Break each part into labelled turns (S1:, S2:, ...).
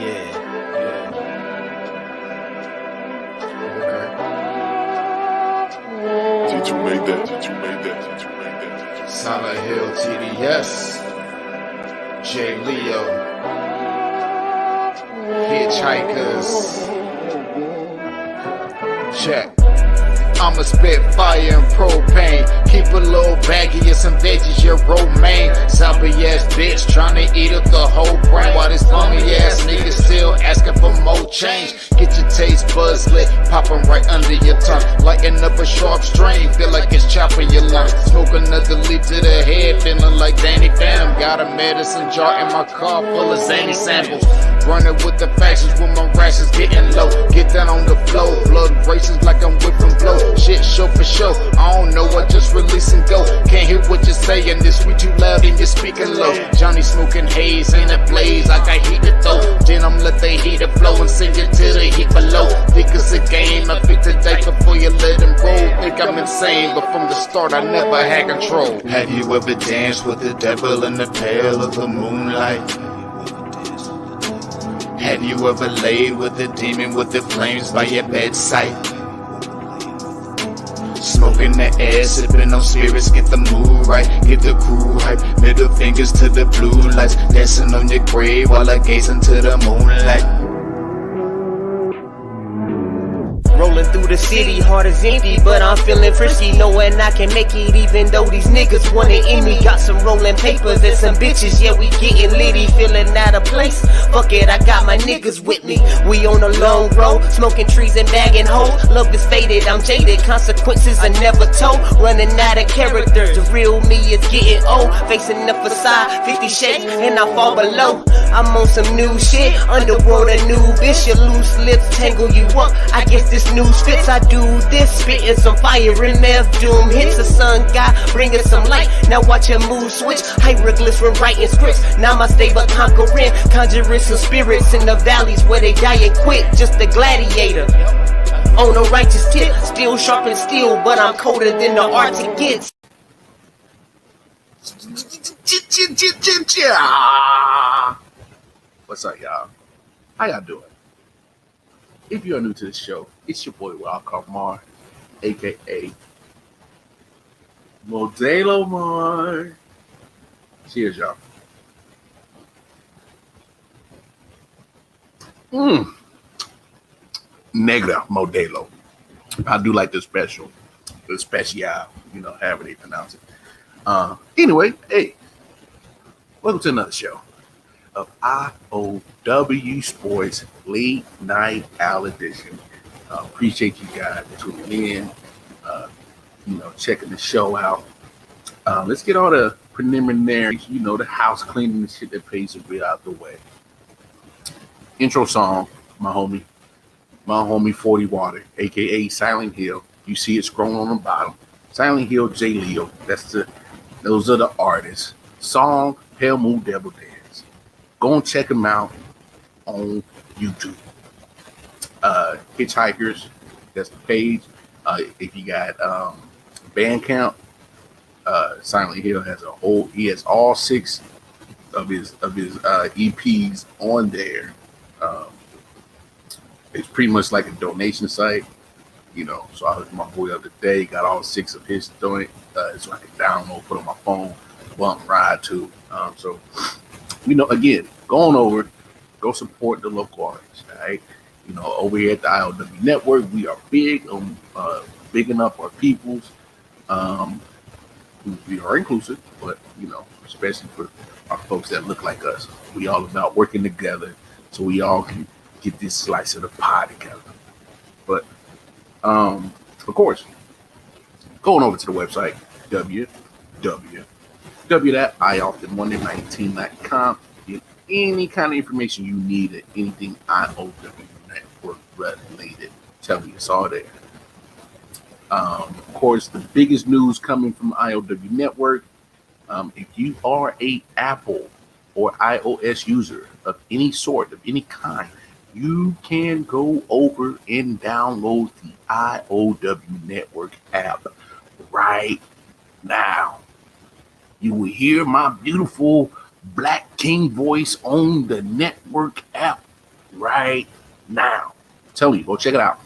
S1: Did you make that?
S2: Silent Hill TDS, J. Leo, Hitchhikers. Check. I'ma spit fire and propane. Keep a little baggie of some veggies, your romaine. Zombie ass bitch tryna eat up the whole brain. While this bummy ass nigga still asking for more change. Get your taste buds lit, popping right under your tongue. Lighting up a sharp strain, feel like it's chopping your lungs. Smoke another leaf to the head, feeling like Danny Phantom. Got a medicine jar in my car full of zany samples. Running with the factions when my rations getting low. Get down on the floor, blood races like I'm whipping blow. Shit show for show, I don't know, I just release and go. Can't hear what you're saying, this we too loud and you're speaking low. Johnny smoking haze in a blaze, I got heat to throw. Then I'm let the heater flow and send you to the heat below. Think it's a game, I pick the dice before you let them roll. Think I'm insane, but from the start I never had control. Have you ever danced with the devil in the pale of the moonlight? Have you ever laid with a demon with the flames by your bedside? Smoking the air, sipping on spirits, get the mood right, get the crew hype. Middle fingers to the blue lights, dancing on your grave while I gaze into the moonlight.
S3: Rolling through the city, heart is empty, but I'm feeling frisky, knowing I can make it even though these niggas want it in me. Got some rolling papers and some bitches, yeah, we getting litty, feeling out of place. Fuck it, I got my niggas with me. We on a long road, smoking trees and bagging hoes. Love is faded, I'm jaded, consequences are never told. Running out of character, the real me is getting old. Facing the facade, 50 shades, and I fall below. I'm on some new shit, underworld a new bitch. Your loose lips tangle you up, I guess this news fits. I do this, spitting some fire in meth doom hits. The sun god bringing some light, now watch your mood switch. Hieroglyphs when writing scripts, namaste but conquering. Conjuring some spirits in the valleys where they die and quit. Just a gladiator on a righteous tip, still sharp and steel, but I'm colder than the Arctic gets.
S4: What's up, y'all? How y'all doing? If you're new to the show, it's your boy Wildcard Mar, aka Modelo Mar. Cheers, y'all. Negra Modelo. I do like the special, however they pronounce it. Anyway, hey, welcome to another show of I.O.W. Sports Late Night Owl Edition. Appreciate you guys tuning in, checking the show out. Let's get all the preliminaries, the house cleaning and shit that pays the bill out the way. Intro song, my homie 40 Water, aka Silent Hill. You see it scrolling on the bottom. Silent Hill J. Leo. Those are the artists. Song Pale Moon Devil Dance. Go and check them out on YouTube. Hitchhikers, that's the page. If you got Bandcamp, Silent Hill he has all 6 of his EPs on there. It's pretty much like a donation site, so I hooked my boy up today, got all 6 of his joint, so I can download, put on my phone, bump ride to. Again, go support the local artists, all right? Over here at the I.O.W. Network, we are big on bigging up our peoples. We are inclusive, but, especially for our folks that look like us. We all about working together so we all can get this slice of the pie together. But, of course, going over to the website, www.ioften19.com. Get any kind of information you need at anything I.O.W. Network related. Tell me it's all there. Of course, the biggest news coming from I.O.W. Network, if you are a Apple or iOS user of any sort, of any kind, you can go over and download the I.O.W. Network app right now. You will hear my beautiful Black King voice on the network app right now. I'm telling you, go check it out.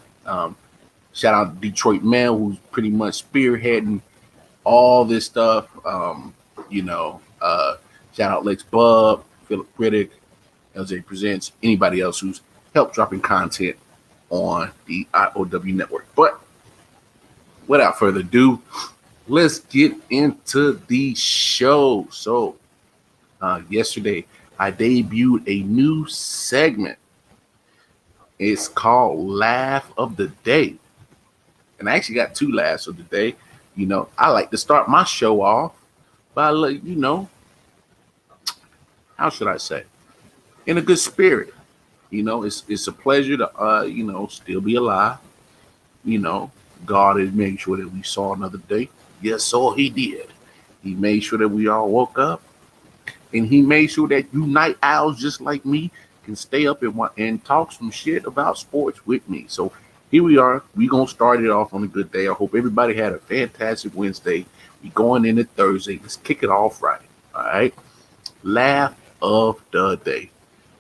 S4: Shout out to Detroit Man, who's pretty much spearheading all this stuff. Shout out Lex Bub, Philip Riddick, LJ Presents, anybody else who's helped dropping content on the I.O.W network. But without further ado, let's get into the show. So, yesterday I debuted a new segment. It's called Laugh of the Day. And I actually got two laughs of the day. I like to start my show off by, how should I say? In a good spirit. It's a pleasure to, still be alive. God has made sure that we saw another day. Yes, so he did. He made sure that we all woke up. And he made sure that you night owls just like me can stay up and talk some shit about sports with me. So here we are. We're going to start it off on a good day. I hope everybody had a fantastic Wednesday. We're going into Thursday. Let's kick it off right. All right. Laugh of the day.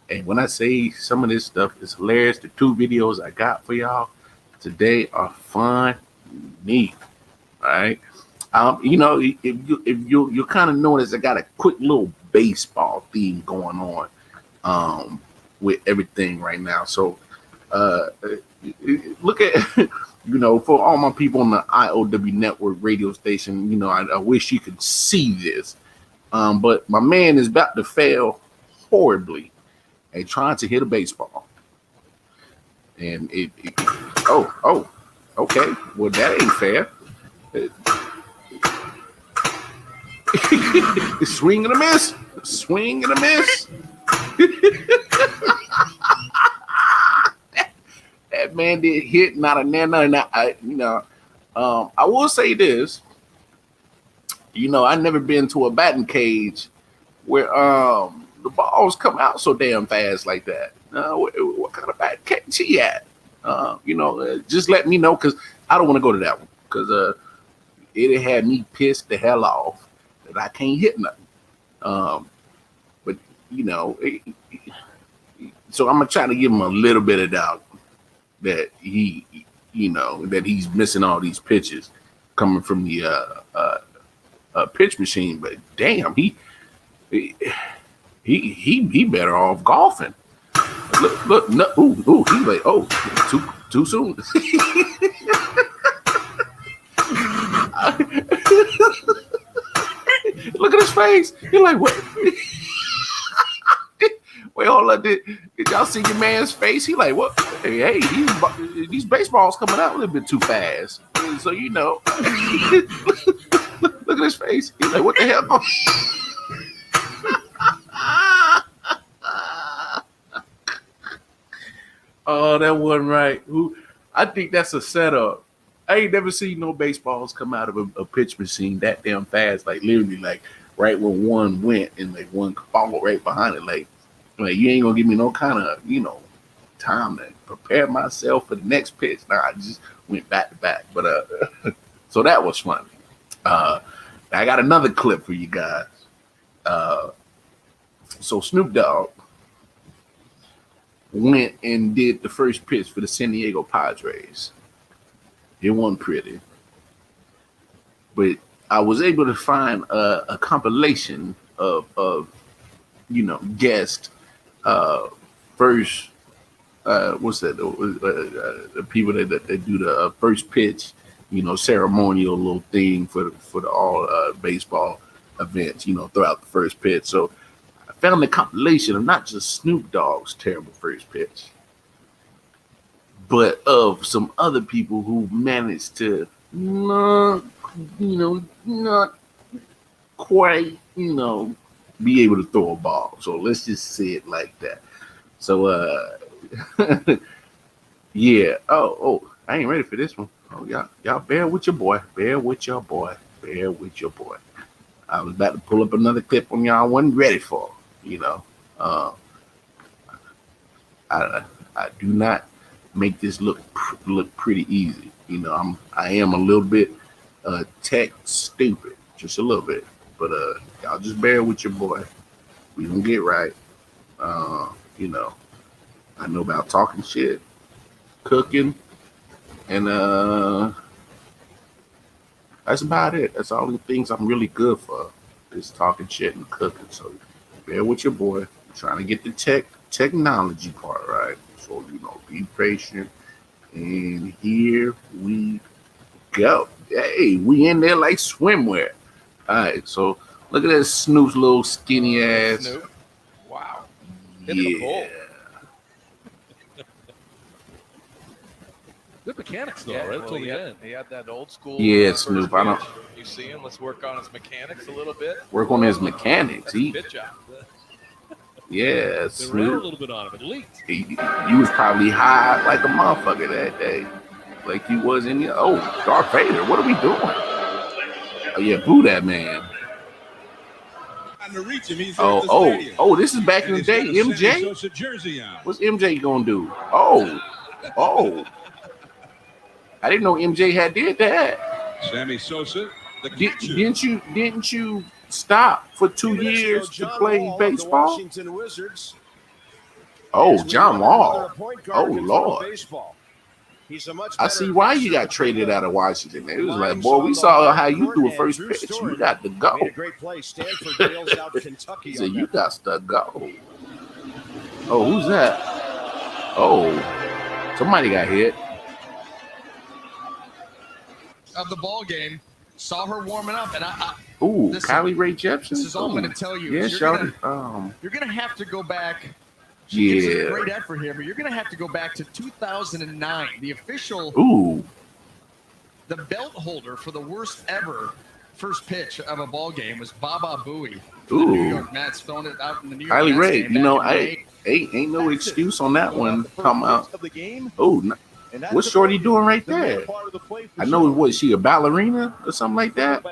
S4: And when I say some of this stuff is hilarious, the two videos I got for y'all today are funny. All right. If you kind of notice, I got a quick little baseball theme going on with everything right now. So look at, for all my people on the I.O.W network radio station, I wish you could see this. But my man is about to fail horribly at trying to hit a baseball. And okay. Well, that ain't fair. Swing and a miss. Swing and a miss. That man did hit, not a nana. I will say this. I never been to a batting cage where the balls come out so damn fast like that. What kind of batting cage he at? Just let me know, because I don't want to go to that one, because it had me pissed the hell off that I can't hit nothing. But so I'm gonna try to give him a little bit of doubt that that he's missing all these pitches coming from the pitch machine. But damn, he better off golfing. Look, no, ooh, he like, too soon. Look at his face. You're like, what? Wait, hold on. Did y'all see your man's face? He like, what? Hey, these baseballs coming out a little bit too fast. So look at his face. He's like, what the hell? Oh, that wasn't right. I think that's a setup. I ain't never seen no baseballs come out of a pitch machine that damn fast. Like literally, like right where one went and like one followed right behind it. Like you ain't gonna give me no kind of time to prepare myself for the next pitch. Nah, I just went back to back. But so that was funny. I got another clip for you guys. So Snoop Dogg went and did the first pitch for the San Diego Padres. It wasn't pretty, but I was able to find a compilation of guest first what's that the people that do the first pitch ceremonial little thing for the all baseball events throughout the first pitch. So I found the compilation of not just Snoop Dogg's terrible first pitch, but of some other people who managed to not quite, be able to throw a ball. So let's just say it like that. So, yeah. Oh, I ain't ready for this one. Oh, y'all bear with your boy. Bear with your boy. Bear with your boy. I was about to pull up another clip on y'all. I wasn't ready for, I do not make this look pretty easy. I am a little bit tech stupid, just a little bit. But y'all just bear with your boy. We gonna get right. I know about talking shit, cooking, and that's about it. That's all the things I'm really good for. Is talking shit and cooking. So bear with your boy. I'm trying to get the technology part right. So be patient. And here we go. Hey, we in there like swimwear. All right, so look at that Snoop's little skinny ass.
S5: Snoop. Wow. Hit the pole.
S1: Good mechanics though,
S5: Yeah,
S1: right
S5: well,
S1: till the end.
S5: he had that old school.
S4: Yeah,
S5: first
S4: Snoop. I don't
S5: pitch. You see him. Let's work on his mechanics a little bit.
S4: work on his mechanics.
S5: That's a pitch job.
S4: Yeah,
S1: They ran a
S4: Snoop.
S1: little bit on him. It leaked.
S4: You was probably high like a motherfucker that day, like you was in your. Oh, Darth Vader. What are we doing? Oh yeah, boo that man. Oh, this is back in the day. MJ. What's MJ gonna do? Oh. I didn't know MJ had did that.
S6: Sammy Sosa, the
S4: Didn't you stop for 2 years to play baseball? Oh, John Wall. Oh Lord. I see why you got traded out of Washington. It was like, boy, we saw how you do a first pitch. You got to go. So you got to go. Oh, who's that? Oh, somebody got hit.
S7: Of the ball game, saw her warming up, and
S4: Ooh,
S7: listen,
S4: Kylie Ray Jepsen.
S7: this is all I'm going to tell you.
S4: Yeah,
S7: is
S4: Shorty.
S7: you're going to have to go back. She gives
S4: Yeah.
S7: a great effort here, but you're going to have to go back to 2009. The official,
S4: Ooh.
S7: the belt holder for the worst ever first pitch of a ball game was Baba Booey. The New
S4: Ooh.
S7: York Mets throwing it out in the New York
S4: Kylie
S7: Mets
S4: Ray.
S7: game
S4: You know,
S7: back in May.
S4: ain't no excuse on that one. Come out. Oh, what's Shorty doing right there? I know, was she a ballerina or something like that?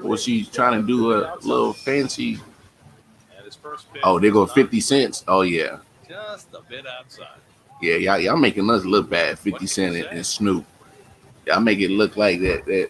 S4: Or she's trying to do a little fancy. Oh, there go 50 cents. Oh, yeah.
S1: Just a bit outside.
S4: Yeah, y'all making us look bad, 50 Cent and Snoop. Y'all make it look like that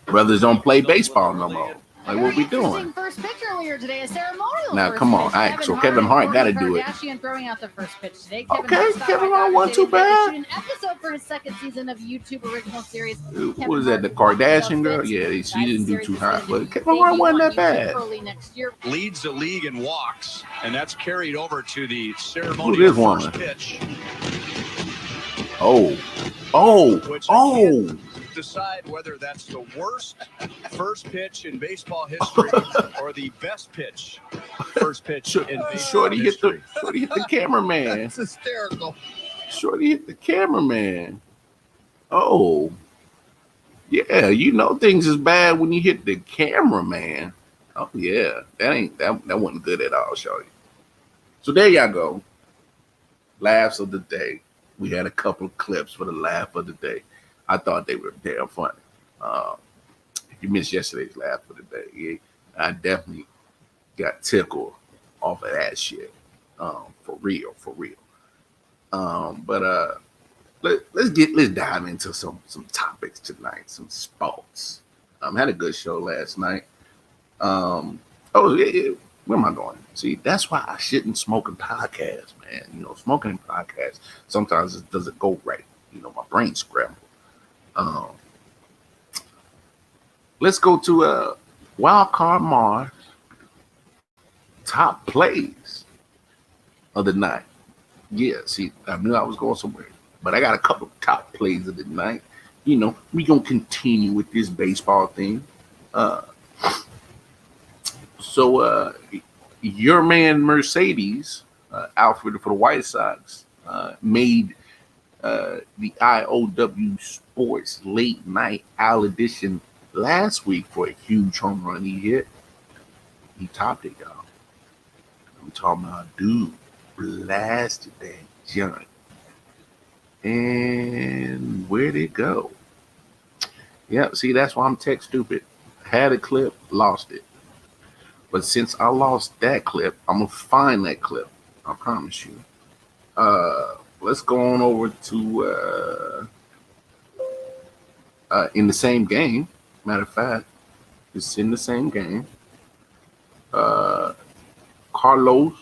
S4: brothers don't play baseball no more. Like, what we doing?
S8: First pitch earlier today, a ceremonial.
S4: Now,
S8: first
S4: come on.
S8: pitch.
S4: All right, so Kevin Hart got to do it.
S8: Kardashian throwing out the first pitch today.
S4: Okay, Kevin Hart wasn't too
S8: They
S4: bad.
S8: issued an episode for his second season of YouTube original series.
S4: What was that, the Kardashian girl? Yeah, she didn't do too hot, but Kevin Hart wasn't that bad.
S8: Early next year.
S6: leads the league in walks, and that's carried over to the
S4: Who
S6: ceremonial
S4: this
S6: first
S4: woman?
S6: pitch.
S4: Oh.
S6: Decide whether that's the worst first pitch in baseball history or the best pitch first pitch in baseball
S4: Shorty hit
S6: history.
S4: the cameraman.
S7: It's hysterical.
S4: Shorty hit the cameraman. Oh. Yeah, you know things is bad when you hit the cameraman. Oh yeah. That wasn't good at all, Shorty. So there y'all go. Laughs of the day. We had a couple of clips for the laugh of the day. I thought they were damn funny. If you missed yesterday's laugh of the day, yeah, I definitely got tickled off of that shit. For real. But let's dive into some topics tonight, some sports. Had a good show last night. Where am I going? See, that's why I shouldn't smoke in podcasts, man. You know, smoking in podcasts sometimes it doesn't go right. You know, my brain scrambles. Let's go to Wild Card Mars top plays of the night. Yeah, see, I knew I was going somewhere, but I got a couple of top plays of the night. You know, we gonna continue with this baseball thing. So your man Mercedes, outfielder for the White Sox, made the I.O.W. Sports Late Night Owl Edition last week for a huge home run he hit. He topped it, y'all. I'm talking about dude blasted that junk. And where'd it go? Yeah, see, that's why I'm tech stupid. Had a clip, lost it. But since I lost that clip, I'm gonna find that clip. I promise you. Let's go on over to in the same game. Matter of fact, it's in the same game. Carlos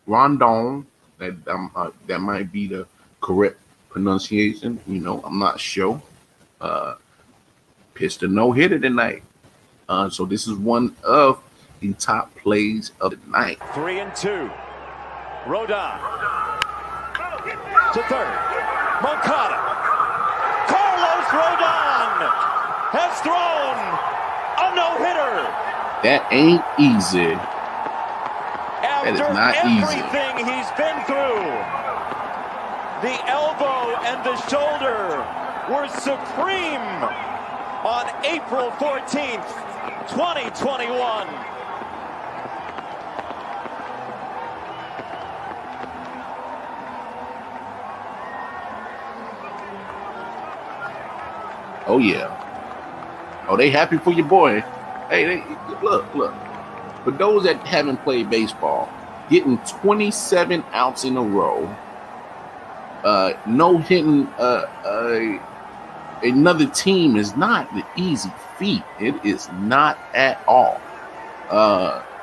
S4: Rondon, That might be the correct pronunciation. You know, I'm not sure. Pitched a no-hitter tonight. So this is one of the top plays of the night.
S9: 3-2. Rodon to third. Moncada. Carlos Rodon has thrown a no-hitter.
S4: That ain't easy. That is
S9: After
S4: not easy.
S9: everything he's been through, the elbow and the shoulder were supreme on April 14th, 2021.
S4: Oh yeah. Oh, they happy for your boy. Hey, look. For those that haven't played baseball, getting 27 outs in a row, no hitting another team is not the easy feat. It is not at all.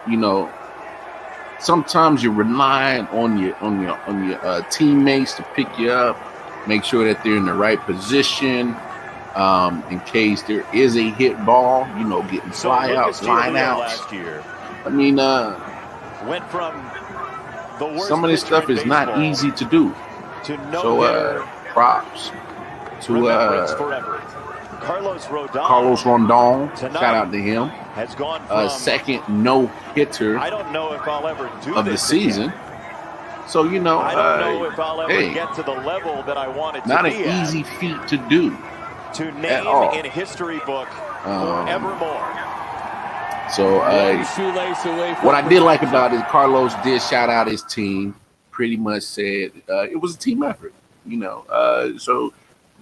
S4: You know, sometimes you're relying on your teammates to pick you up, make sure that they're in the right position. In case there is a hit ball, you know, getting fly outs, line outs.
S9: Last year
S4: I mean,
S9: went from the worst
S4: some of this
S9: pitcher
S4: stuff
S9: in
S4: is not
S9: baseball
S4: easy to do.
S9: to no
S4: So,
S9: hitter.
S4: props to
S9: Remembrance forever. Carlos Rodon
S4: Carlos Rondon.
S9: tonight
S4: Shout out to him.
S9: has gone from
S4: Second no-hitter
S9: I don't know if I'll ever do
S4: of the
S9: this
S4: season.
S9: again.
S4: So, you know,
S9: I don't know if I'll ever
S4: hey,
S9: get to the level that I wanted to
S4: not
S9: be
S4: an
S9: at.
S4: easy feat to do.
S9: To
S4: at
S9: name
S4: all.
S9: in history book
S4: Um,
S9: forevermore.
S4: So, what I did like about it, Carlos did shout out his team. Pretty much said it was a team effort. You know, so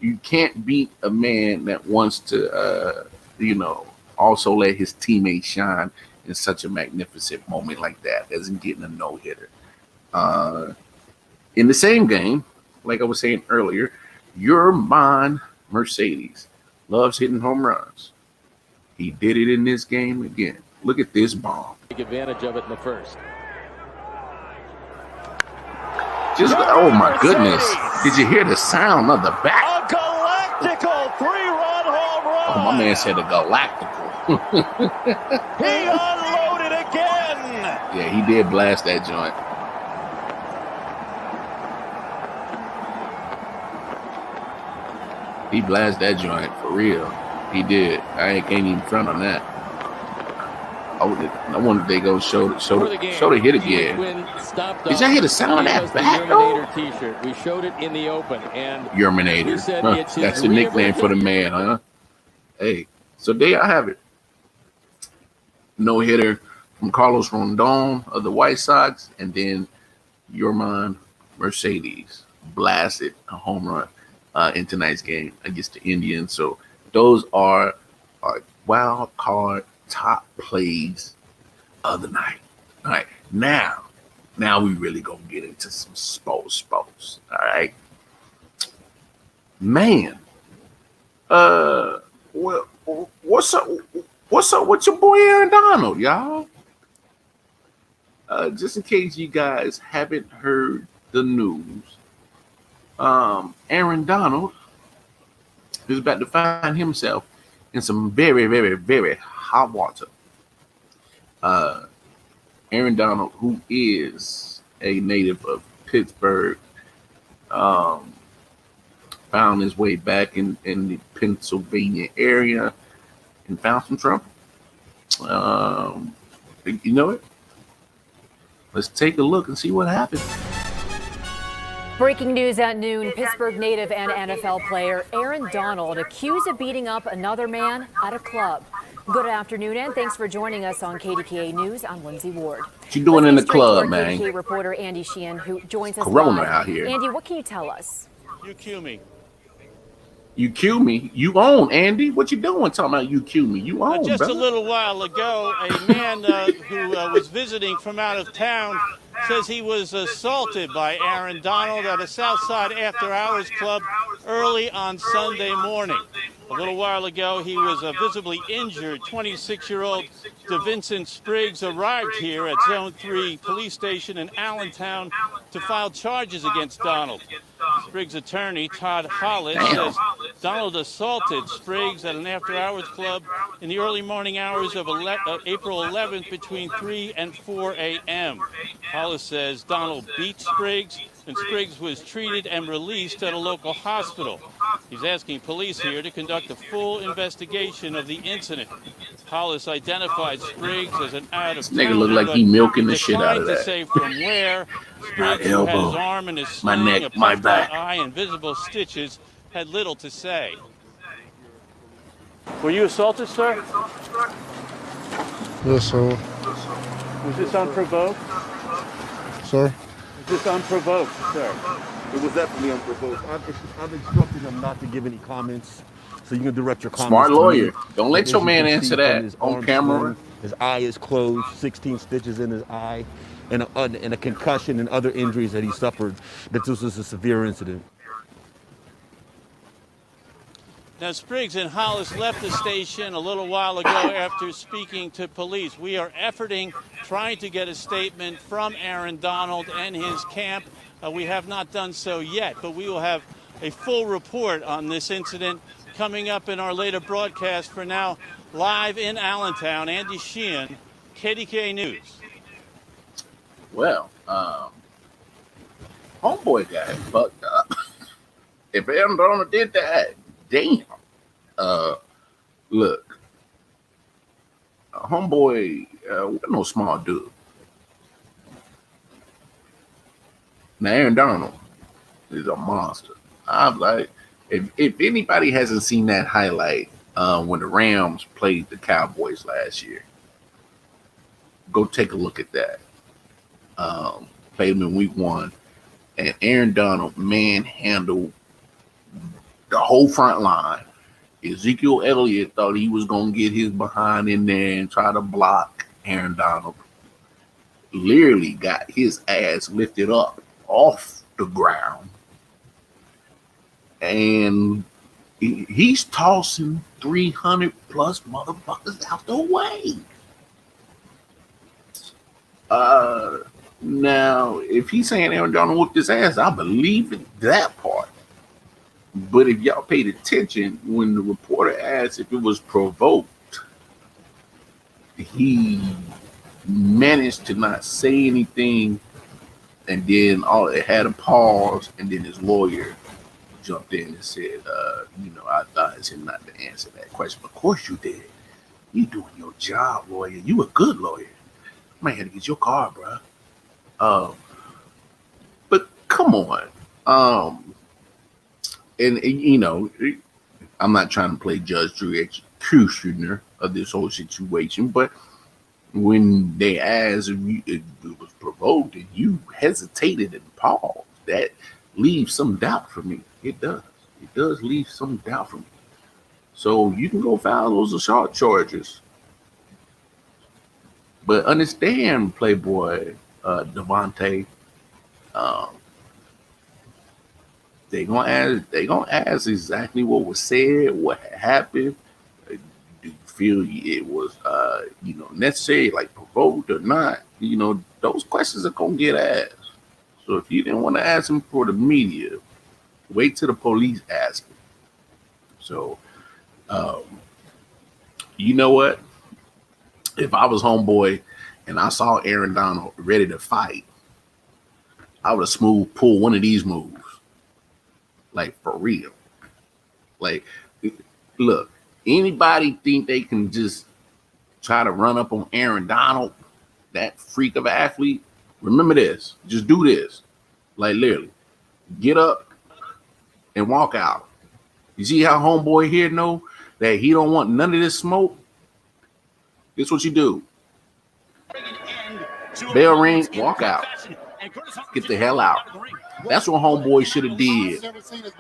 S4: you can't beat a man that wants to, you know, also let his teammates shine in such a magnificent moment like that, as in getting a no-hitter. In the same game, like I was saying earlier, your man Mercedes loves hitting home runs. He did it in this game again. Look at this bomb.
S1: Take advantage of it in the first.
S4: Just, oh my goodness. Did you hear the sound of the bat?
S9: A galactical three-run home run.
S4: Oh, my man said a galactical.
S9: He unloaded again.
S4: Yeah, he did blast that joint. He blasted that joint for real. He did. I can't even front on that. I wanted they go show the hit again. Did y'all hear the sound of that bat though?
S1: T-shirt. We showed it in the open, and
S4: Urminator. Huh, that's the nickname for the man, huh? Hey, so there I have it. No hitter from Carlos Rondon of the White Sox, and then your man Mercedes blasted a home run in tonight's game against the Indians. So those are our wild card top plays of the night. All right, now we really gonna get into some sports. All right, man. What's up with your boy Aaron Donald, y'all? Just in case you guys haven't heard the news, Aaron Donald is about to find himself in some very, very, very hot water. Aaron Donald, who is a native of Pittsburgh, found his way back in the Pennsylvania area and found some trouble. You know it? Let's take a look and see what happened.
S10: Breaking news at noon, Pittsburgh native and NFL player Aaron Donald accused of beating up another man at a club. Good afternoon, and thanks for joining us on KDKA News. I'm Lindsay Ward.
S4: What you doing in the club,
S10: man?
S4: KDKA
S10: reporter Andy Sheehan, who joins us
S4: Corona
S10: live.
S4: out here.
S10: Andy, what can you tell us?
S1: You cue me.
S4: You cue me. You own, Andy. What you doing talking about you cue me? You own,
S11: Just
S4: brother.
S11: a little while ago, a man who was visiting from out of town says he was assaulted by Aaron Donald at a Southside after-hours club early on Sunday morning. A little while ago, he was visibly injured. 26-year-old DeVincent Spriggs arrived here at Zone 3 Police Station in Allentown to file charges against Donald. Spriggs' attorney, Todd Hollis,
S4: Damn.
S11: says Donald assaulted Spriggs at an after-hours club in the early morning hours of April 11th between 3 and 4 a.m. Hollis says Donald beat Spriggs, and Spriggs was treated and released at a local hospital. He's asking police here to conduct a full investigation of the incident. Hollis identified Spriggs as an out-of-towner,
S4: Nigga look like he milking the shit out of
S11: declined to
S4: that.
S11: say from where.
S4: My
S11: Spriggs, who had his
S4: elbow,
S11: arm in his
S4: my
S11: sling,
S4: neck,
S11: a
S4: my
S11: puffed
S4: back.
S11: out eye, and visible stitches, had little to say. Were you assaulted, sir?
S12: Yes, sir.
S11: Was this unprovoked?
S12: Sir?
S11: Was this unprovoked, sir?
S13: It was definitely unprovoked. I've instructed him not to give any comments, so you can direct your comments.
S4: Smart
S13: to
S4: lawyer.
S13: me.
S4: Don't let
S13: As
S4: your
S13: you
S4: man
S13: can
S4: answer
S13: see
S4: that
S13: from his
S4: on
S13: arm
S4: camera.
S13: sling, his eye is closed, 16 stitches in his eye, and a concussion and other injuries that he suffered. That this was a severe incident.
S11: Now, Spriggs and Hollis left the station a little while ago after speaking to police. We are efforting, trying to get a statement from Aaron Donald and his camp. We have not done so yet, but we will have a full report on this incident coming up in our later broadcast. For now, live in Allentown, Andy Sheehan, KDKA News.
S2: Well, homeboy got fucked up. If Aaron Donald did that, damn. Look, homeboy, we're no small dude. Now, Aaron Donald is a monster. I'm like, if anybody hasn't seen that highlight when the Rams played the Cowboys last year, go take a look at that. Played them in week 1, and Aaron Donald manhandled the whole front line. Ezekiel Elliott thought he was going to get his behind in there and try to block Aaron Donald. Literally got his ass lifted up off the ground. And he's tossing 300 plus motherfuckers out the way. Now, if he's saying Aaron Donald whooped his ass, I believe in that part. But if y'all paid attention, when the reporter asked if it was provoked, he managed to not say anything, and then it had a pause, and then his lawyer jumped in and said, I advise him not to answer that question. Of course you did. You doing your job, lawyer. You a good lawyer. Man, had to get your car, bro. But come on. And I'm not trying to play Judge Drew executioner of this whole situation, but when they asked if it was provoked and you hesitated and paused, that leaves some doubt for me. It does. It does leave some doubt for me. So you can go file those assault charges. But understand, Playboy, Devontae, They gonna ask exactly what was said, what happened. Do you feel it was necessary, like provoked or not? Those questions are gonna get asked. So if you didn't want to ask them for the media, wait till the police ask them. So you know what? If I was homeboy and I saw Aaron Donald ready to fight, I would have smooth pulled one of these moves. Like, for real. Like, look, anybody think they can just try to run up on Aaron Donald, that freak of an athlete? Remember this. Just do this. Like, literally. Get up and walk out. You see how homeboy here know that he don't want none of this smoke? This is what you do. Bell ring, walk out. Get the hell out. That's what homeboy should have did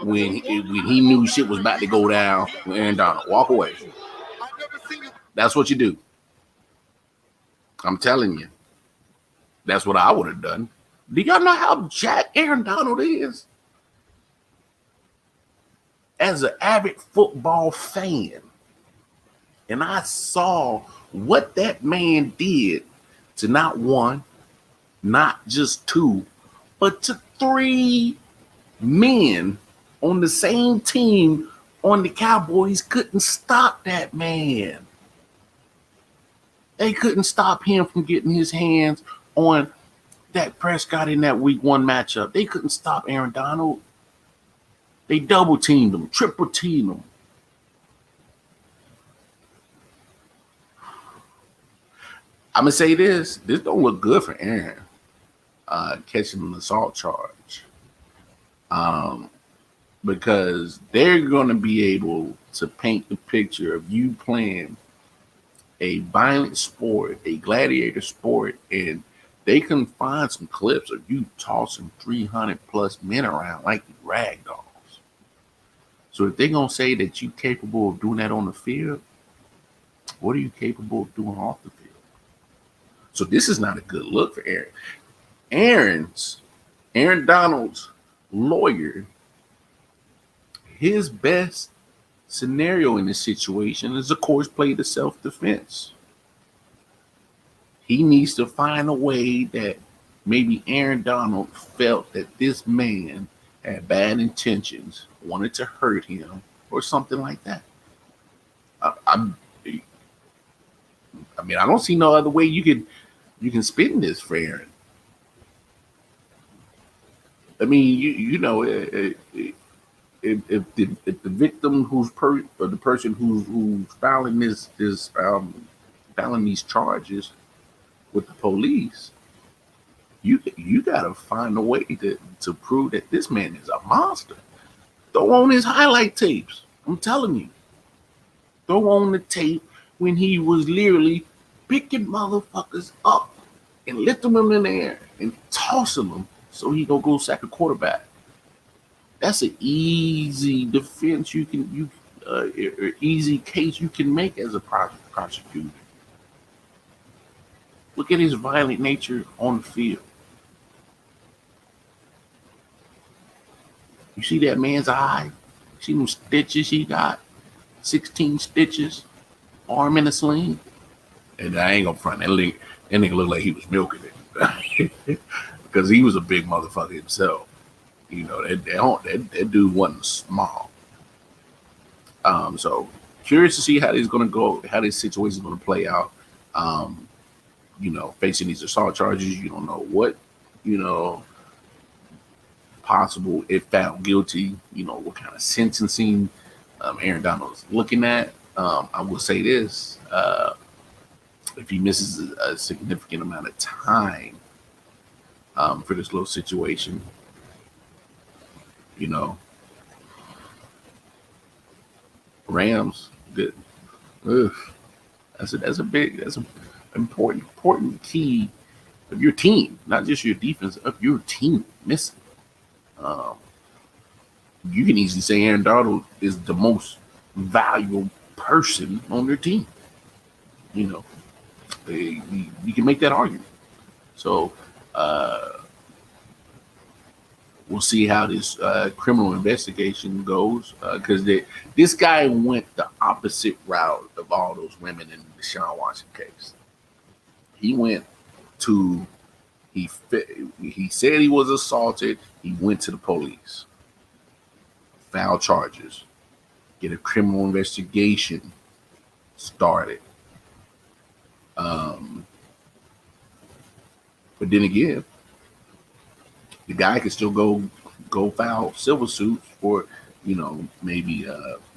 S2: when he knew shit was about to go down with Aaron Donald. Walk away. That's what you do. I'm telling you. That's what I would have done. Do y'all know how jacked Aaron Donald is? As an avid football fan, and I saw what that man did to not one, not just two,
S4: but to 3 men on the same team on the Cowboys couldn't stop that man. They couldn't stop him from getting his hands on Dak Prescott in that week 1 matchup. They couldn't stop Aaron Donald. They double teamed him, triple teamed him. I'm going to say this. This don't look good for Aaron catching an assault charge. Because they're going to be able to paint the picture of you playing a violent sport, a gladiator sport, and they can find some clips of you tossing 300+ men around like rag dolls. So if they're going to say that you're capable of doing that on the field, what are you capable of doing off the field? So this is not a good look for Aaron. Aaron Donald's lawyer, his best scenario in this situation is, of course, play the self-defense. He needs to find a way that maybe Aaron Donald felt that this man had bad intentions, wanted to hurt him, or something like that. I mean, I don't see no other way you can spin this for Aaron. I mean, you know, if the victim or the person who's filing filing these charges with the police, you gotta find a way to prove that this man is a monster. Throw on his highlight tapes. I'm telling you. Throw on the tape when he was literally picking motherfuckers up and lifting them in the air and tossing them so he gonna go sack a quarterback. That's an easy defense easy case you can make as a prosecutor. Look at his violent nature on the field. You see that man's eye? See them stitches he got? 16 stitches, arm in a sling. And I ain't gonna front. That nigga looked like he was milking it. Because he was a big motherfucker himself. You know, that dude wasn't small. So curious to see how this is gonna go, how this situation is gonna play out. You know, facing these assault charges, you don't know what, you know, possible if found guilty, you know, what kind of sentencing Aaron Donald is looking at. I will say this, if he misses a significant amount of time for this little situation, you know, Rams, good. That's an important key of your team, not just your defense, of your team missing. You can easily say Aaron Donald is the most valuable person on their team. You know, you can make that argument. So we'll see how this criminal investigation goes, because this guy went the opposite route of all those women in the Deshaun Watson case. He went to, he said he was assaulted. He went to the police. Foul charges. Get a criminal investigation started. But then again, the guy can still go file civil suits for, you know, maybe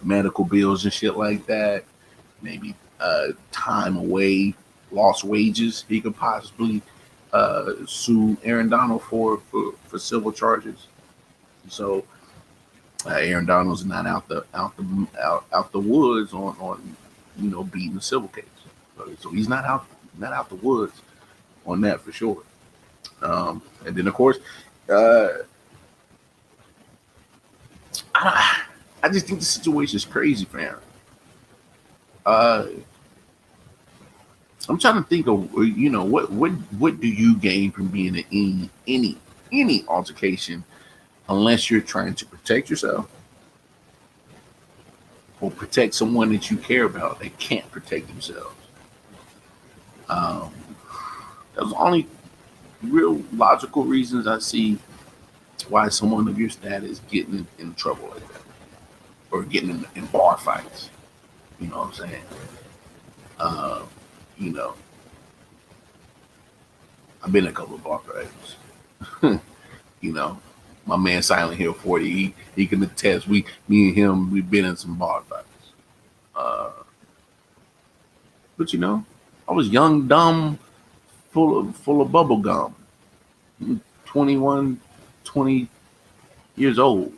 S4: medical bills and shit like that. Maybe time away, lost wages. He could possibly sue Aaron Donald for civil charges. So Aaron Donald's not out the woods on you know, beating the civil case. So he's not out the woods on that for sure. And then of course, I just think the situation is crazy for Aaron. I'm trying to think of, you know, what do you gain from being in any altercation, unless you're trying to protect yourself or protect someone that you care about that can't protect themselves. That's the only real logical reasons I see why someone of your status getting in trouble like that, or getting in bar fights. You know what I'm saying? You know, I've been in a couple of bar fights. You know, my man Silent Hill 40, he can attest. Me and him, we've been in some bar fights. But you know, I was young, dumb, full of bubble gum. 21, 20 years old.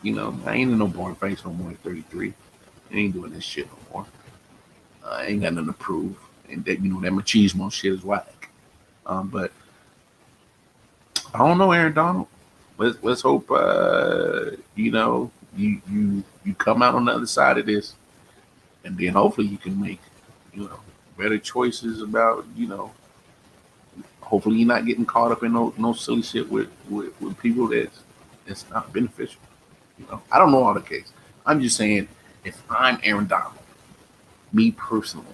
S4: You know, I ain't in no bar fights no more at 33. I ain't doing this shit no more. I ain't got nothing to prove. And that, you know, that machismo shit is whack. But I don't know, Aaron Donald. Let's hope you know, you come out on the other side of this, and then hopefully you can make, you know, better choices about, you know, hopefully you're not getting caught up in no silly shit with people that's not beneficial. You know, I don't know all the case. I'm just saying, if I'm Aaron Donald, me personally,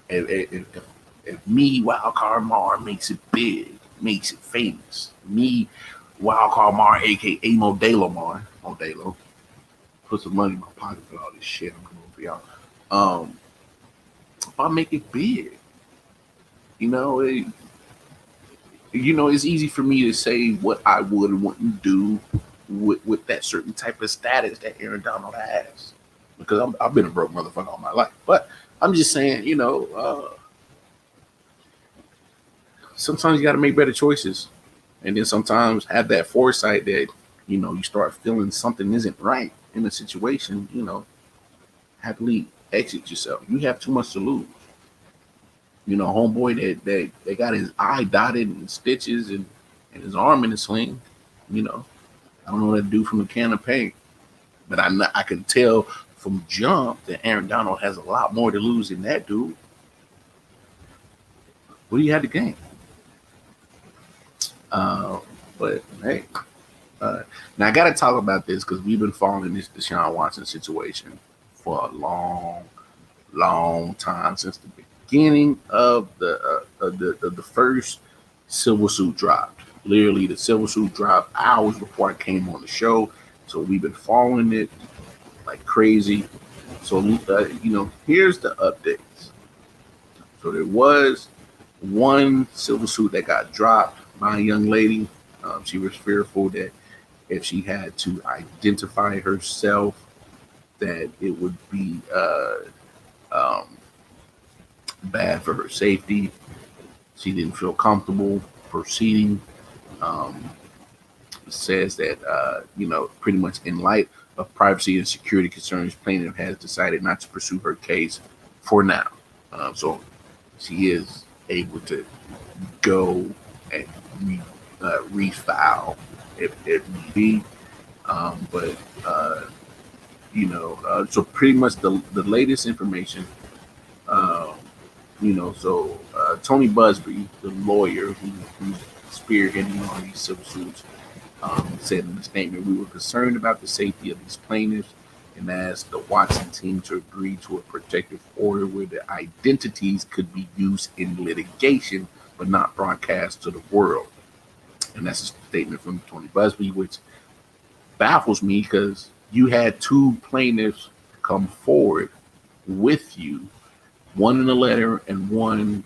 S4: if me Wildcard Mar makes it big, makes it famous, me Wildcard Mar, aka Modelo, put some money in my pocket for all this shit I'm doing for y'all. If I make it big, you know, it's easy for me to say what I would and wouldn't do with that certain type of status that Aaron Donald has, because I've been a broke motherfucker all my life. But I'm just saying, you know, sometimes you got to make better choices, and then sometimes have that foresight that, you know, you start feeling something isn't right in a situation, you know, happily exit yourself. You have too much to lose. You know, homeboy that they got his eye dotted and stitches and his arm in a sling. You know, I don't know that dude from the can of paint, but I can tell from jump that Aaron Donald has a lot more to lose than that dude. What do you have to gain? But hey, now I got to talk about this because we've been following this Deshaun Watson situation for a long time, since the beginning of the first civil suit dropped. Literally, the civil suit dropped hours before I came on the show, so we've been following it like crazy. So you know, here's the updates. So there was one civil suit that got dropped by a young lady. She was fearful that if she had to identify herself, that it would be bad for her safety. She didn't feel comfortable proceeding. Says that, you know, pretty much in light of privacy and security concerns, plaintiff has decided not to pursue her case for now. So she is able to go and refile if need be. But you know, so pretty much the latest information, you know, so Tony Busby, the lawyer who's spearheading all these civil suits, said in the statement, "We were concerned about the safety of these plaintiffs and asked the Watson team to agree to a protective order where their identities could be used in litigation but not broadcast to the world." And that's a statement from Tony Busby, which baffles me because you had two plaintiffs come forward with you, one in a letter and one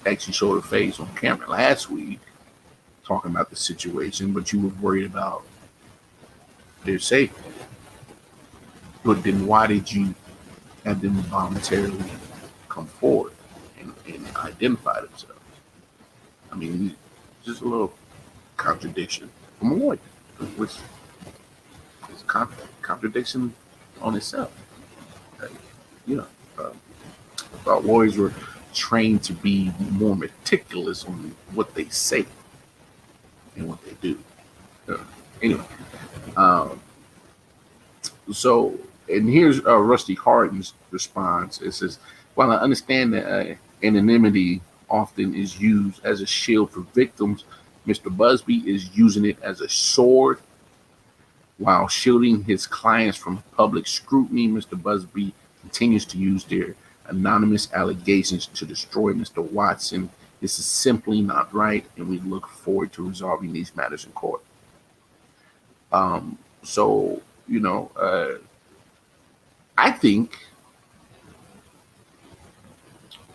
S4: actually showed her face on camera last week talking about the situation, but you were worried about their safety. But then why did you have them voluntarily come forward and identify themselves? I mean, just a little contradiction from a lawyer, which is a contradiction on itself. You know, I thought lawyers were trained to be more meticulous on what they say and what they do. Anyway, so, and here's Rusty Harden's response. It says, "While I understand that anonymity often is used as a shield for victims, Mr. Busby is using it as a sword. While shielding his clients from public scrutiny, Mr. Busby continues to use their anonymous allegations to destroy Mr. Watson This is simply not right, and we look forward to resolving these matters in court. So, I think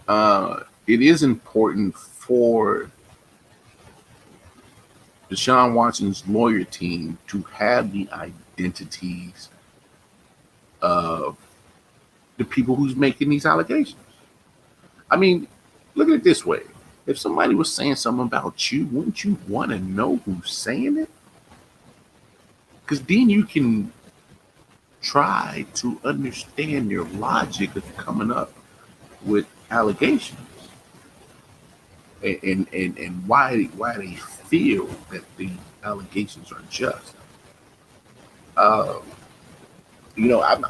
S4: it is important for Deshaun Watson's lawyer team to have the identities of the people who's making these allegations. I mean, look at it this way. If somebody was saying something about you, wouldn't you want to know who's saying it? Because then you can try to understand their logic of coming up with allegations and why they feel that the allegations are just. I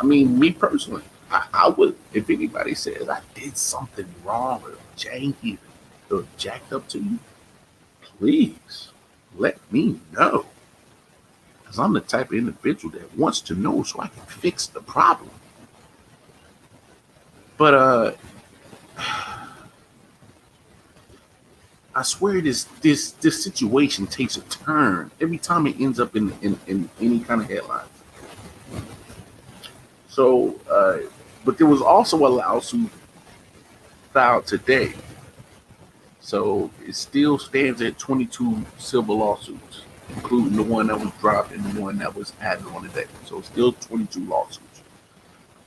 S4: mean, me personally, I would, if anybody says I did something wrong or janky or jacked up to you, please let me know. Because I'm the type of individual that wants to know so I can fix the problem. But I swear this situation takes a turn every time it ends up in any kind of headlines. So, but there was also a lawsuit filed today. So it still stands at 22 civil lawsuits, including the one that was dropped and the one that was added on today. So still 22 lawsuits.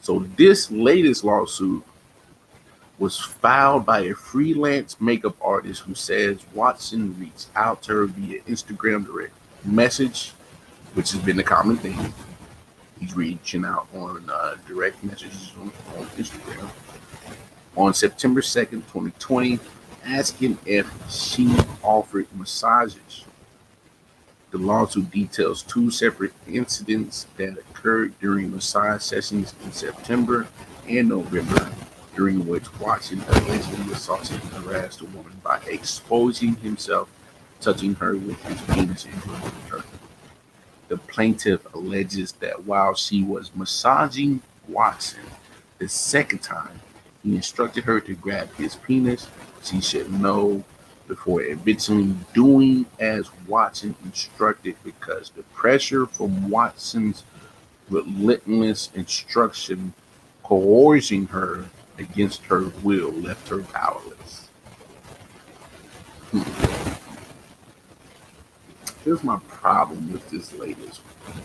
S4: So this latest lawsuit was filed by a freelance makeup artist who says Watson reached out to her via Instagram direct message, which has been a common thing. He's reaching out on direct messages on Instagram on September 2nd, 2020, asking if she offered massages. The lawsuit details two separate incidents that occurred during massage sessions in September and November, during which Watson allegedly assaulted and harassed a woman by exposing himself, touching her with his penis, and groping her. The plaintiff alleges that while she was massaging Watson the second time, he instructed her to grab his penis. She said no before eventually doing as Watson instructed, because the pressure from Watson's relentless instruction coercing her against her will left her powerless. Here's my problem with this latest one,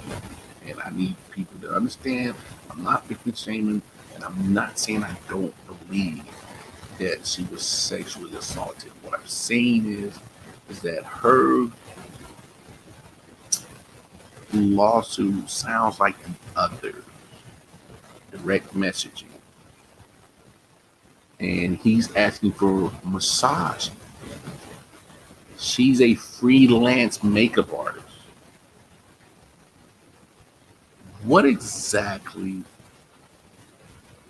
S4: and I need people to understand I'm not victim shaming, and I'm not saying I don't believe that she was sexually assaulted. What I'm saying is that her lawsuit sounds like the other, direct messaging. And he's asking for massage. She's a freelance makeup artist. What exactly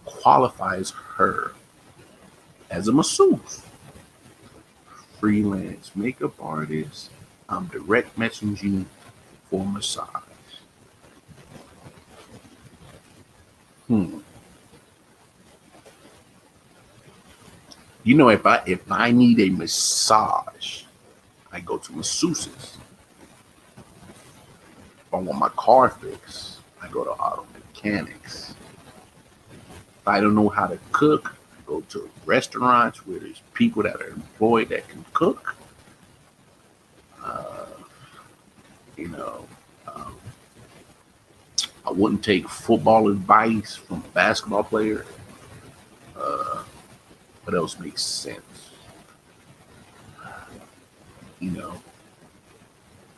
S4: qualifies her as a masseuse? Freelance makeup artist. I'm direct messaging for massage. You know, if I need a massage, I go to masseuses. If I want my car fixed, I go to auto mechanics. If I don't know how to cook, I go to restaurants where there's people that are employed that can cook. I wouldn't take football advice from a basketball player. What else makes sense?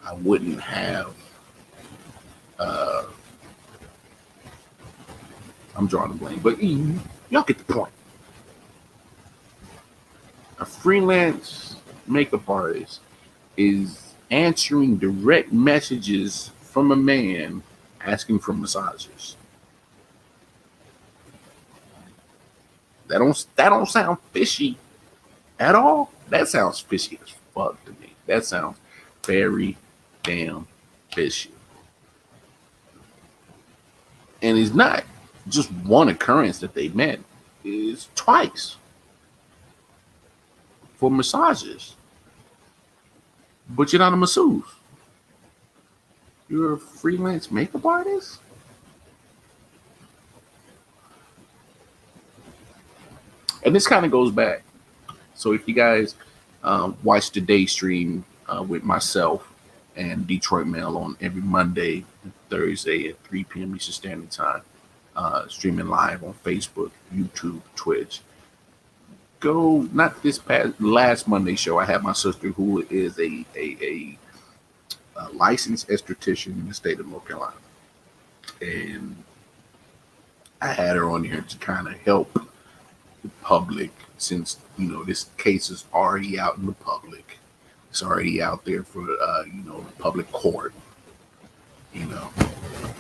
S4: I wouldn't have. I'm drawing a blank, but y'all get the point. A freelance makeup artist is answering direct messages from a man asking for massages. That don't sound fishy at all. That sounds fishy as fuck to me. That sounds very damn fishy. And it's not just one occurrence that they met. It's twice. for massages, but you're not a masseuse. You're a freelance makeup artist? And this kind of goes back. So if you guys watch the day stream with myself and Detroit Mail on every Monday and Thursday at 3 p.m. Eastern Standard Time, streaming live on Facebook, YouTube, Twitch. Go, not this last Monday show, I had my sister who is a licensed esthetician in the state of North Carolina. And I had her on here to kind of help the public since, this case is already out in the public. It's already out there for, the public court. The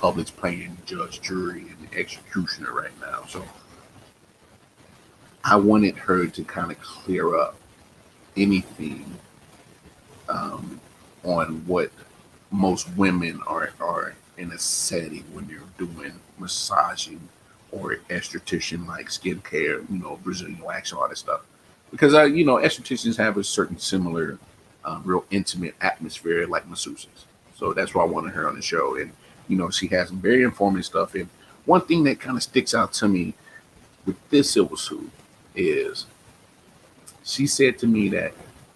S4: public's playing judge, jury, and executioner right now. So I wanted her to kind of clear up anything on what most women are in a setting when they're doing massaging or esthetician like skincare, Brazilian wax, all that stuff. Because estheticians have a certain similar, real intimate atmosphere like masseuses. So that's why I wanted her on the show. And she has some very informative stuff. And one thing that kind of sticks out to me with this silver suit is she said to me that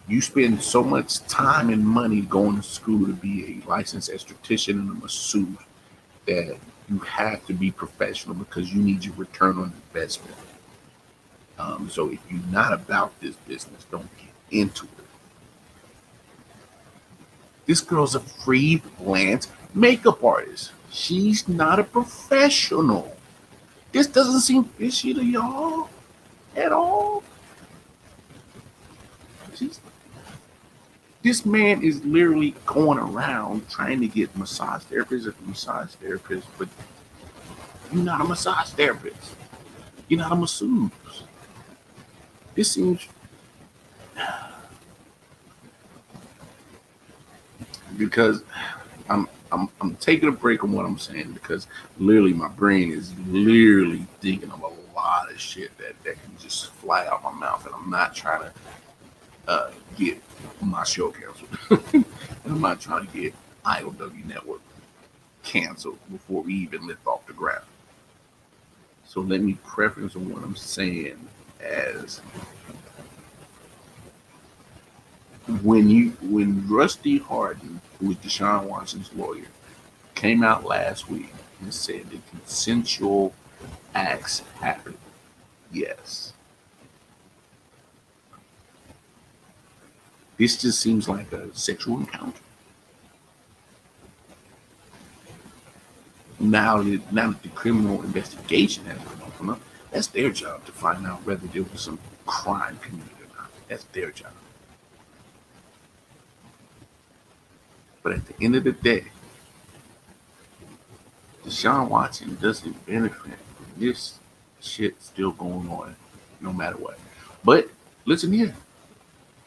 S4: you spend so much time and money going to school to be a licensed esthetician and a masseuse that you have to be professional because you need your return on investment. So if you're not about this business, don't get into it. This girl's a freelance makeup artist. She's not a professional. This doesn't seem fishy to y'all at all. This man is literally going around trying to get massage therapists after massage therapists, but you're not a massage therapist. You're not a masseuse. This seems because I'm taking a break on what I'm saying because literally my brain is literally thinking of a lot of shit that can just fly out my mouth, and I'm not trying to get my show canceled. And I'm not trying to get I.O.W. Network canceled before we even lift off the ground. So let me preference on what I'm saying as when Rusty Hardin, who was Deshaun Watson's lawyer, came out last week and said that consensual acts happen. Yes. This just seems like a sexual encounter. Now that the criminal investigation has been opened up, that's their job to find out whether there was some crime committed or not. That's their job. But at the end of the day, Deshaun Watson doesn't benefit from this shit still going on no matter what. But listen here.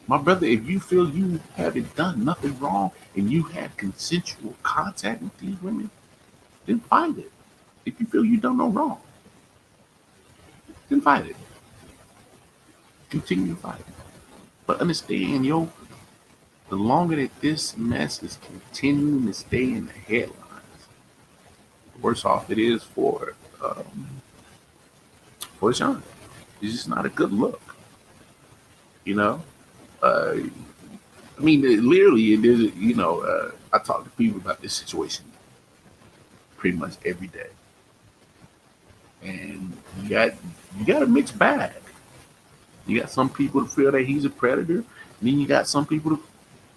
S4: My brother, if you feel you haven't done nothing wrong and you had consensual contact with these women, then fight it. If you feel you done no wrong, then fight it. Continue to fight it. But understand, the longer that this mess is continuing to stay in the headlines, the worse off it is for Sean. It's just not a good look. Literally, it is. I talk to people about this situation pretty much every day, and you got a mixed bag. You got some people that feel that he's a predator, and then you got some people that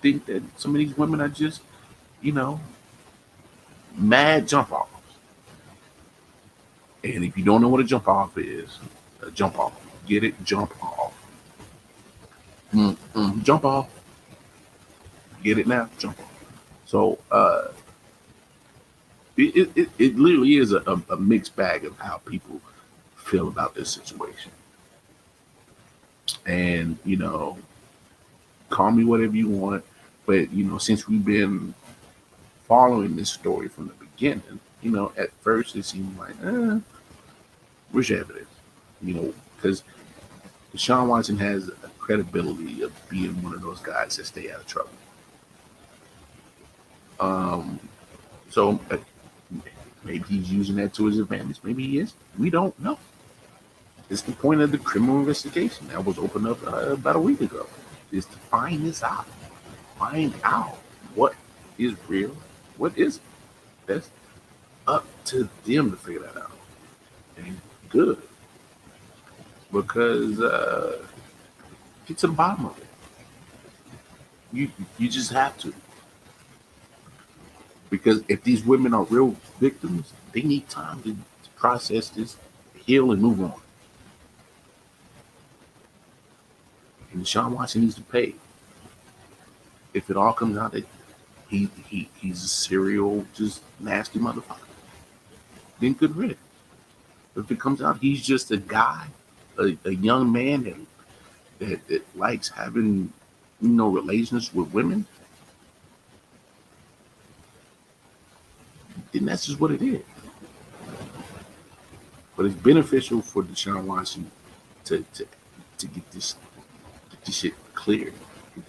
S4: think that some of these women are just, mad jump offs. And if you don't know what a jump off is, jump off. Get it? Jump off. Jump off. Get it now? Jump off. So it literally is a mixed bag of how people feel about this situation. And, call me whatever you want. But, since we've been following this story from the beginning, at first it seemed like, where's your evidence? Because Deshaun Watson has a credibility of being one of those guys that stay out of trouble. So maybe he's using that to his advantage. Maybe he is. We don't know. It's the point of the criminal investigation that was opened up about a week ago, is to find this out. Find out what is real, what isn't. That's up to them to figure that out. And good. Because get to the bottom of it. You just have to. Because if these women are real victims, they need time to process this, heal, and move on. And Deshaun Watson needs to pay. If it all comes out that he's a serial, just nasty motherfucker, then good riddance. If it comes out he's just a guy, a young man that likes having, relations with women, then that's just what it is. But it's beneficial for Deshaun Watson to get this shit cleared.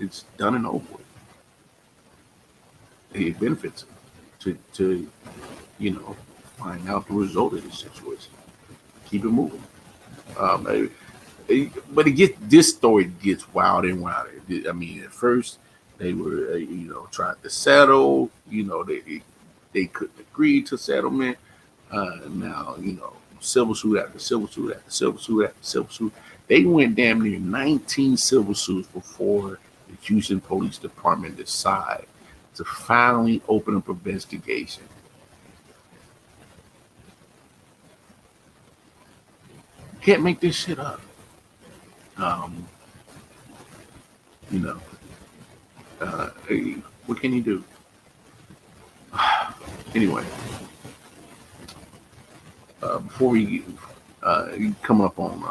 S4: It's done and over with. It benefits him to find out the result of this situation. Keep it moving. But this story gets wilder and wilder. I mean, at first they were, trying to settle. They couldn't agree to settlement. Now, civil suit after civil suit after civil suit after civil suit. They went damn near 19 civil suits before the Houston Police Department decided to finally open up an investigation. You can't make this shit up. What can you do? Anyway, before we come up on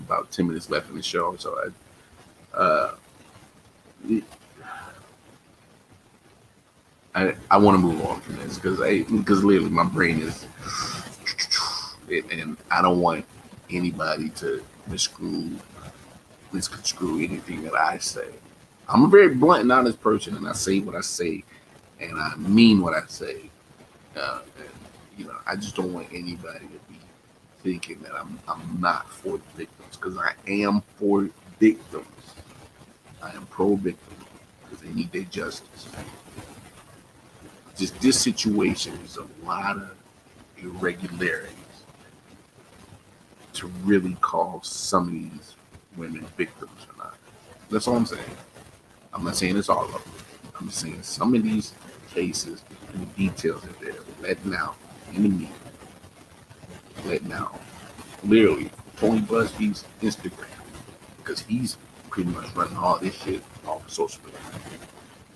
S4: about 10 minutes left in the show, so I want to move on from this because literally my brain is, and I don't want anybody to misconstrue anything that I say. I'm a very blunt and honest person, and I say what I say, and I mean what I say. I just don't want anybody to be thinking that I'm not for the victims, because I am for victims. I am pro-victim because they need their justice. Just this situation is a lot of irregularities to really call some of these women victims or not. That's all I'm saying. I'm not saying it's all of them. I'm saying some of these cases and the details that they're letting out in the media. Letting out literally Tony Buzzfeed's Instagram, because he's pretty much running all this shit off of social media.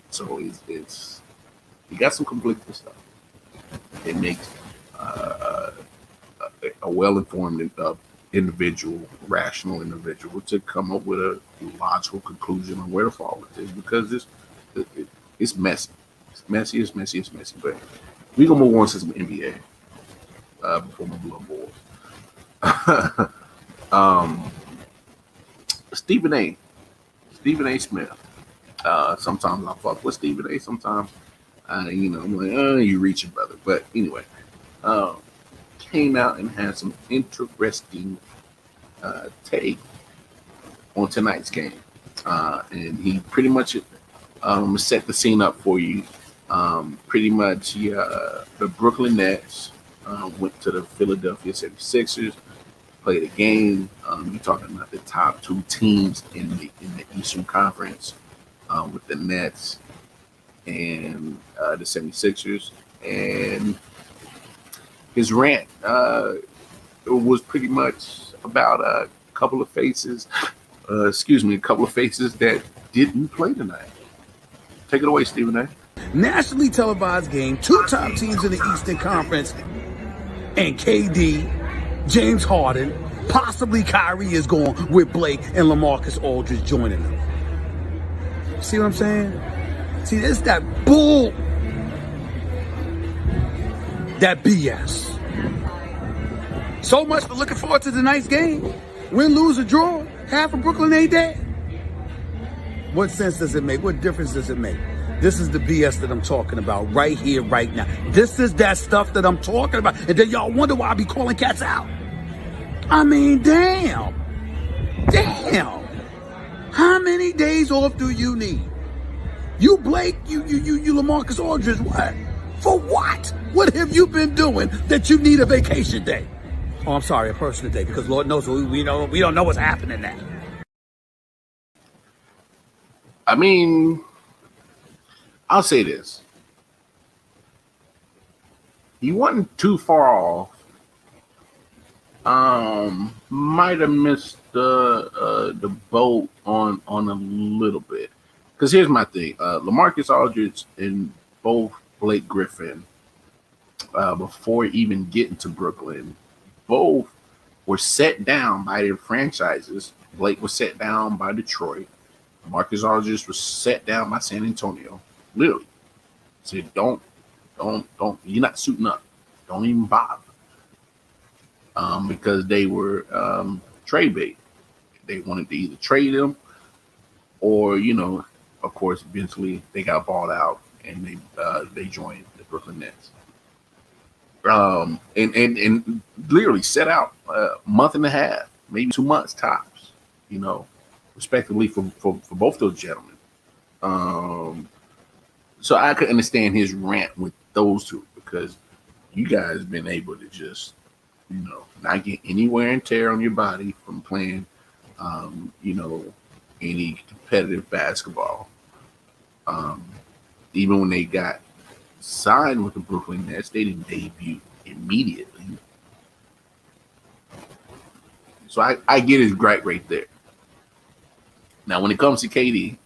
S4: So it's you got some conflicting stuff. It makes a well-informed individual, rational individual, to come up with a logical conclusion on where to fall with this, because it's messy. It's messy. But we're going to move on to some NBA before my blood boils. Stephen A. Smith. Sometimes I fuck with Stephen A. Sometimes, I'm like, you reaching, brother. But anyway, came out and had some interesting take on tonight's game. And he pretty much set the scene up for you. Pretty much, the Brooklyn Nets went to the Philadelphia 76ers, played a game. You're talking about the top two teams in the Eastern Conference, with the Nets and the 76ers. And his rant was pretty much about a couple of faces that didn't play tonight. Take it away, Stephen A.
S12: Nationally televised game, two top teams in the Eastern Conference, and KD, James Harden, possibly Kyrie is going with Blake and LaMarcus Aldridge joining them. See what I'm saying? See, it's that bull, that BS. So much for looking forward to tonight's game. Win, lose, or draw, half of Brooklyn ain't there. What sense does it make? What difference does it make? This is the BS that I'm talking about right here, right now. This is that stuff that I'm talking about. And then y'all wonder why I be calling cats out. I mean, damn. Damn. How many days off do you need? You Blake, you LaMarcus Aldridge, what? For what? What have you been doing that you need a vacation day? Oh, I'm sorry, a personal day, because Lord knows we don't know what's happening now.
S4: I mean, I'll say this. He wasn't too far off. Might have missed the boat on a little bit. Because here's my thing. LaMarcus Aldridge and both Blake Griffin, before even getting to Brooklyn, both were set down by their franchises. Blake was set down by Detroit. Marcus Aldridge was set down by San Antonio. Literally. Said, don't, you're not suiting up. Don't even bother. Because they were trade bait. They wanted to either trade him or, of course, eventually they got bought out and they joined the Brooklyn Nets. And literally set out a month and a half, maybe 2 months tops, respectively for both those gentlemen. So I could understand his rant with those two, because you guys been able to just, not get any wear and tear on your body from playing, any competitive basketball. Even when they got signed with the Brooklyn Nets, they didn't debut immediately. So I get his gripe right there. Now, when it comes to KD,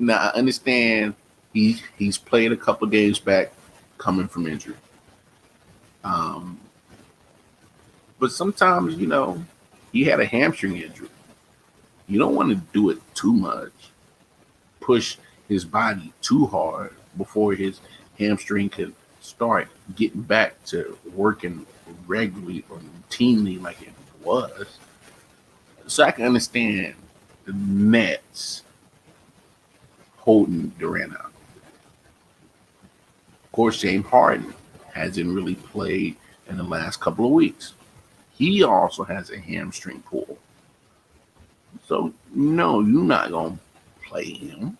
S4: I understand he's played a couple of games back coming from injury. But sometimes, he had a hamstring injury. You don't want to do it too much, push his body too hard before his hamstring can start getting back to working regularly or routinely like it was. So I can understand the Nets holding Durant out. Of course, James Harden hasn't really played in the last couple of weeks. He also has a hamstring pull. So, no, you're not going to play him.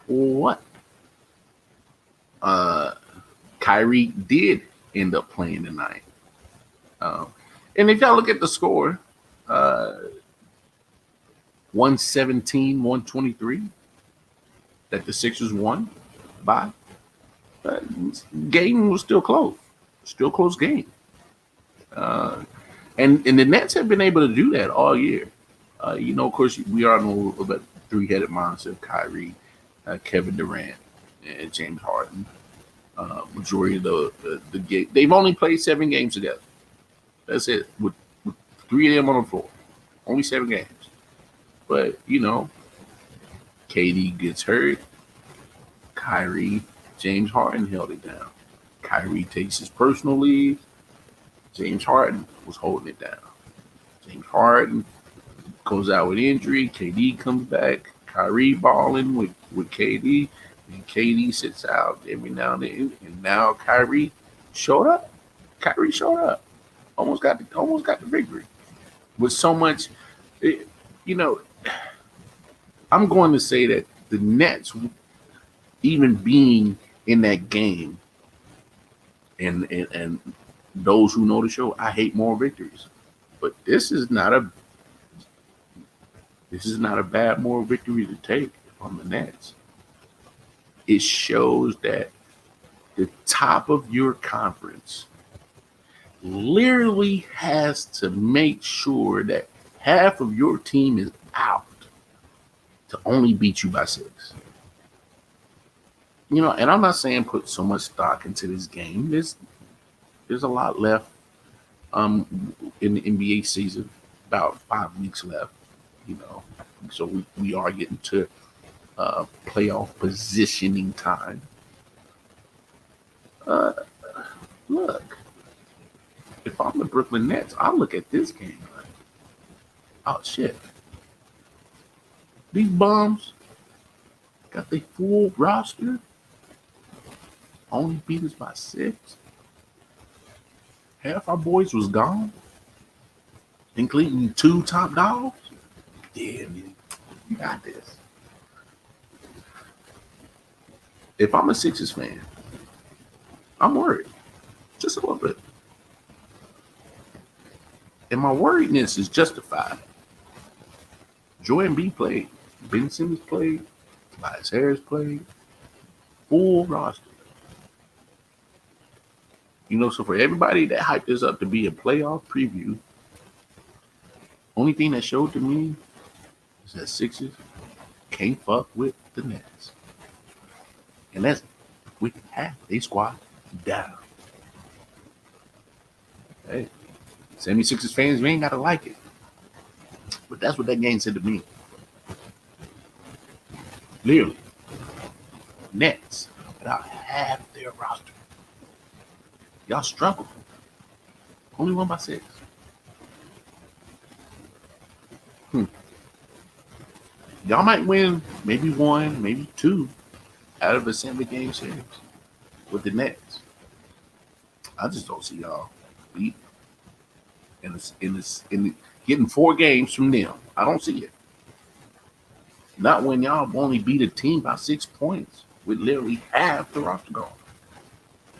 S4: What? Kyrie did end up playing tonight. And if y'all look at the score, 117-123 that the Sixers won by. Game was still close. Still close game. And the Nets have been able to do that all year. Of course, we all know about the three-headed monster of Kyrie, Kevin Durant, and James Harden. Majority of the game. They've only played 7 games together. That's it. With 3 of them on the floor. Only 7 games. But, KD gets hurt. Kyrie, James Harden held it down. Kyrie takes his personal leave. James Harden was holding it down. James Harden goes out with injury. KD comes back. Kyrie balling with KD. And KD sits out every now and then. And now Kyrie showed up. Almost got the victory. With so much, I'm going to say that the Nets, even being in that game, and those who know the show, I hate more victories. But this is not a bad moral victory to take on the Nets. It shows that the top of your conference literally has to make sure that half of your team is out to only beat you by 6. And I'm not saying put so much stock into this game. There's a lot left in the NBA season, about 5 weeks left, So we are getting to playoff positioning time. Look, if I'm the Brooklyn Nets, I look at this game like, oh shit, These bums got their full roster. Only beat us by 6. Half our boys was gone, including 2 top dogs. Yeah, man, you got this. If I'm a Sixers fan, I'm worried. Just a little bit. And my worriedness is justified. Joel Embiid played. Ben Simmons played. Tobias Harris played. Full roster. You know, so for everybody that hyped this up to be a playoff preview, only thing that showed to me is that Sixers can't fuck with the Nets. And that's with half they squad down. Hey, 76ers fans, we ain't got to like it. But that's what that game said to me. Literally. Nets without half their roster. Y'all struggle. Only won by 6. Y'all might win maybe 1, maybe 2 out of a 7-game series with the Nets. I just don't see y'all beat in getting 4 games from them. I don't see it. Not when y'all only beat a team by 6 points with literally half the roster gone.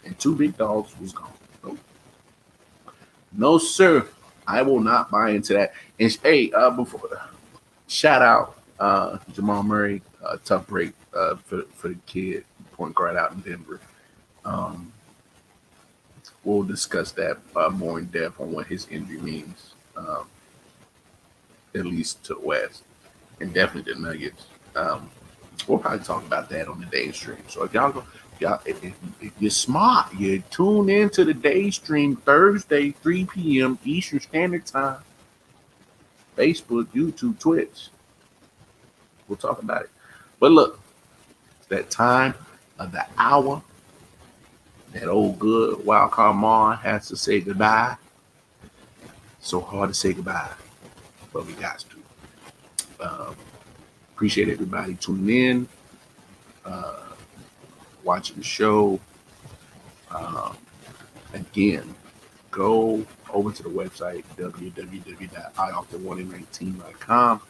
S4: And 2 big dogs was gone. Nope. No, sir. I will not buy into that. And hey, before shout out Jamal Murray, tough break for the kid, point guard out in Denver. We'll discuss that more in depth on what his injury means, at least to the West, and definitely the Nuggets. We'll probably talk about that on the day stream. So if if you're smart, you tune into the day stream Thursday, 3 p.m. Eastern Standard Time. Facebook, YouTube, Twitch. We'll talk about it. But look, it's that time of the hour. That old good wild card Mon has to say goodbye. So hard to say goodbye, but we got to. Appreciate everybody tuning in, watching the show. Again, go over to the website www.I.O.W.119.com.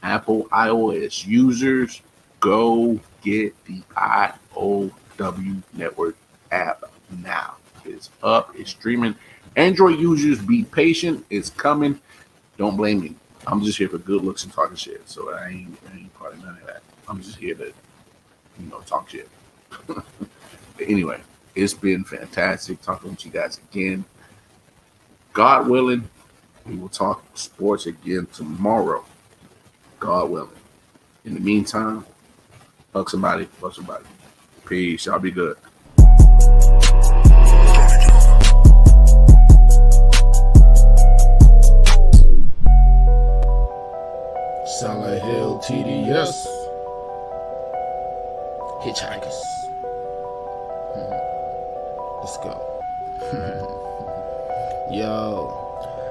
S4: Apple iOS users, go get the I.O.W. Network app now. It's up, it's streaming. Android users, be patient, it's coming. Don't blame me. I'm just here for good looks and talking shit. So I ain't part of none of that. I'm just here to, talk shit. But anyway, it's been fantastic talking with you guys again. God willing, we will talk sports again tomorrow. God willing. In the meantime, fuck somebody. Peace. Y'all be good.
S2: Solid Hill TDS. Hitchhikers. Let's go. Yo.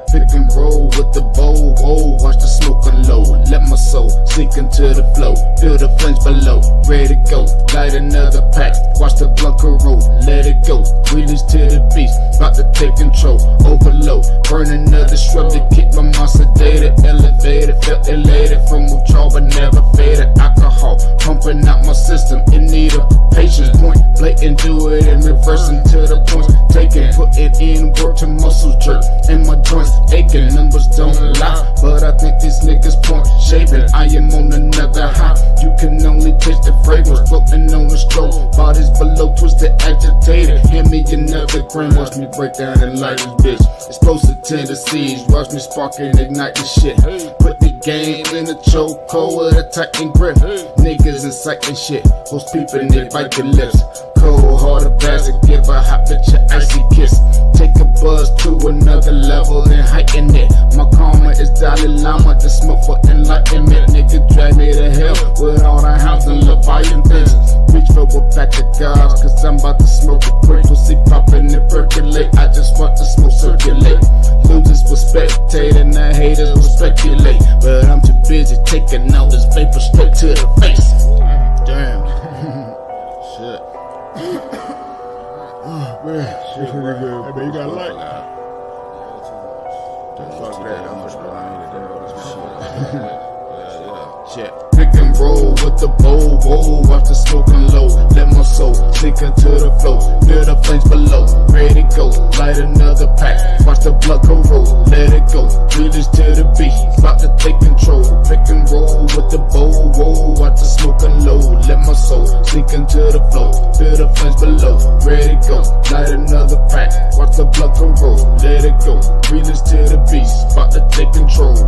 S2: Pick and roll with the bowl, whoa, watch the smoke unload. Let my soul sink into the flow, feel the flames below, ready to go. Light another pack, watch the blunt roll, let it go. Release to the beast, about to take control, overload. Burn another shrub to keep my mind sedated, elevated, felt elated from withdrawal but never faded. Alcohol pumping out my system in need of patience. Point blank and do it in reverse until the points taken. Put it in work to muscles jerk and my joints aching. Numbers don't lie, but I think these niggas point shaving. I am on another high. You can only taste the fragrance floating on the stroke. Bodies below twisted, agitated. Hand me another grain, watch me break down and light this bitch. Explosive tendencies, watch me spark and ignite this shit. Put the game in a chokehold with a tighten grip. Niggas inciting shit, host peeping, they bite their lips. Cold hearted bastard, give a hot bitch an icy kiss. Take a buzz to another level and heighten it. My karma is Dalai Lama, the smoke for enlightenment. Nigga drag me to hell with all the hounds and Leviathan things. Reach for a pack of guards, cause I'm about to smoke a quick. Pussy popping and percolate, I just want the smoke circulate. Losers will spectate and the haters will speculate, but I'm too busy taking all this vapor straight. to the face. Damn. Shit. Oh, man. Shit, pretty good. Hey, man, you got a light? Fuck that. I'm shit. Pick and roll with the bowl, whoa, watch the smoking low. Let my soul sink into the flow. Feel the flames below, ready to go. Light another pack, watch the blood go roll. Let it go, feel this to the beat, about to take control. Pick and roll with the bowl, whoa, watch the smoking low. Let my soul sink into the flow. Feel the flames below, ready to go. Light another pack, watch the blood go roll. Let it go, feel this to the beat, about to take control.